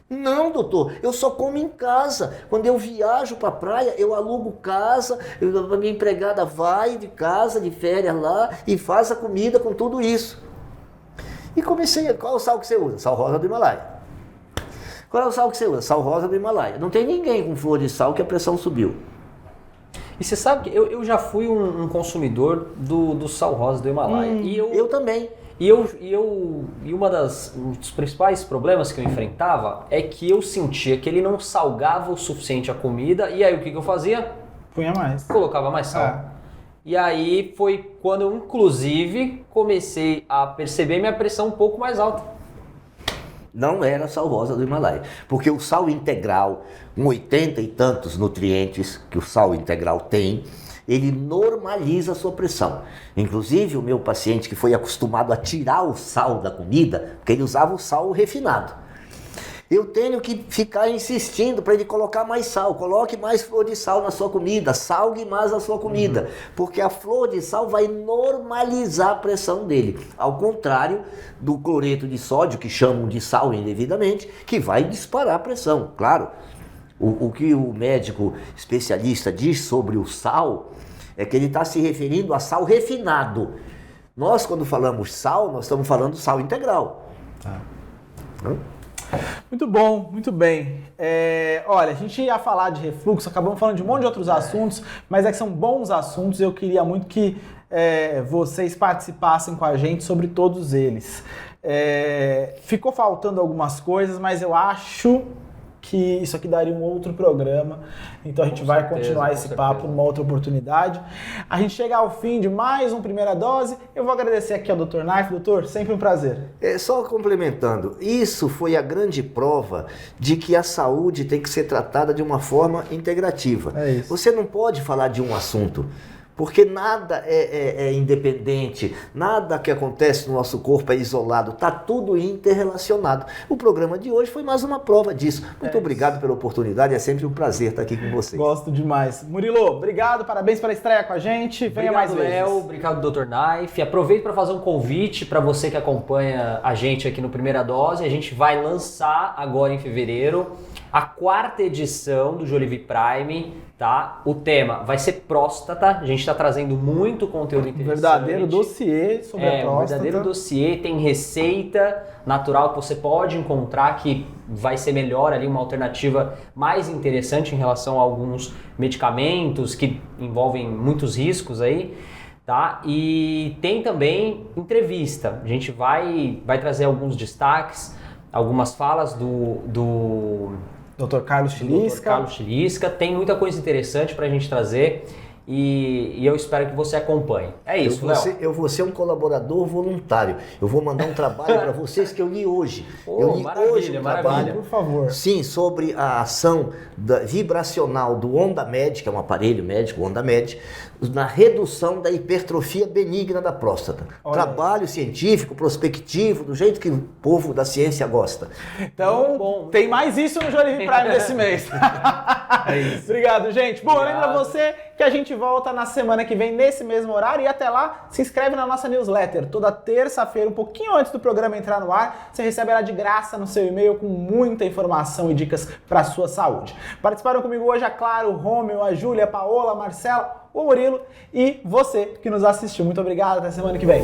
Não, doutor, eu só como em casa. Quando eu viajo para a praia, eu alugo casa, a minha empregada vai de casa, de férias lá, e faz a comida com tudo isso. E comecei, qual é o sal que você usa? Sal rosa do Himalaia. Qual é o sal que você usa? Sal rosa do Himalaia. Não tem ninguém com flor de sal que a pressão subiu.
E você sabe que eu já fui um consumidor do sal rosa do Himalaia.
Eu também.
E um dos principais problemas que eu enfrentava é que eu sentia que ele não salgava o suficiente a comida. E aí o que eu fazia?
Punha mais.
Colocava mais sal. E aí foi quando eu, inclusive, comecei a perceber minha pressão um pouco mais alta.
Não era sal rosa do Himalaia, porque o sal integral, com 80 e tantos nutrientes que o sal integral tem, ele normaliza a sua pressão. Inclusive o meu paciente que foi acostumado a tirar o sal da comida, porque ele usava o sal refinado, eu tenho que ficar insistindo para ele colocar mais sal, coloque mais flor de sal na sua comida, salgue mais a sua comida, porque a flor de sal vai normalizar a pressão dele, ao contrário do cloreto de sódio, que chamam de sal indevidamente, que vai disparar a pressão. Claro, o que o médico especialista diz sobre o sal é que ele está se referindo a sal refinado. Nós, quando falamos sal, nós estamos falando sal integral.
Muito bom, muito bem. Olha, a gente ia falar de refluxo, acabamos falando de um monte de outros assuntos, mas é que são bons assuntos e eu queria muito que vocês participassem com a gente sobre todos eles. Ficou faltando algumas coisas, mas eu acho que isso aqui daria um outro programa, então a gente vai continuar esse papo numa outra oportunidade. A gente chega ao fim de mais um Primeira Dose. Eu vou agradecer aqui ao Dr. Naif. Doutor, sempre um prazer.
Só complementando, isso foi a grande prova de que a saúde tem que ser tratada de uma forma integrativa.
É isso.
Você não pode falar de um assunto, porque nada é independente, nada que acontece no nosso corpo é isolado, está tudo interrelacionado. O programa de hoje foi mais uma prova disso. Muito obrigado pela oportunidade, é sempre um prazer estar aqui com vocês.
Gosto demais. Murilo, obrigado, parabéns pela estreia com a gente. Venha mais vezes.
Léo, obrigado, Dr. Naif. Aproveito para fazer um convite para você que acompanha a gente aqui no Primeira Dose. A gente vai lançar agora em fevereiro a 4ª edição do Jolivie Prime, tá? O tema vai ser próstata. A gente está trazendo muito conteúdo interessante.
Verdadeiro dossiê sobre a próstata.
Verdadeiro dossiê, tem receita natural que você pode encontrar que vai ser melhor ali, uma alternativa mais interessante em relação a alguns medicamentos que envolvem muitos riscos aí. Tá? E tem também entrevista. A gente vai trazer alguns destaques, algumas falas do
Dr. Carlos Chilisca.
Dr. Carlos Chilisca. Tem muita coisa interessante para a gente trazer e eu espero que você acompanhe. É isso, Léo.
Eu vou ser um colaborador voluntário. Eu vou mandar um trabalho para vocês que eu li hoje.
Eu li hoje um trabalho,
por favor.
Sim, sobre a ação vibracional do OndaMed, que é um aparelho médico, OndaMed, na redução da hipertrofia benigna da próstata.
Olha.
Trabalho científico, prospectivo, do jeito que o povo da ciência gosta.
Então, tem mais isso no Jolivie Prime desse mês.
É isso.
Obrigado, gente. Bom,
Obrigado.
lembra você que a gente volta na semana que vem, nesse mesmo horário, e até lá, se inscreve na nossa newsletter. Toda terça-feira, um pouquinho antes do programa entrar no ar, você recebe ela de graça no seu e-mail com muita informação e dicas para a sua saúde. Participaram comigo hoje, é claro, o Rômio, a Júlia, a Paola, a Marcela, o Murilo e você que nos assistiu. Muito obrigado, até semana que vem.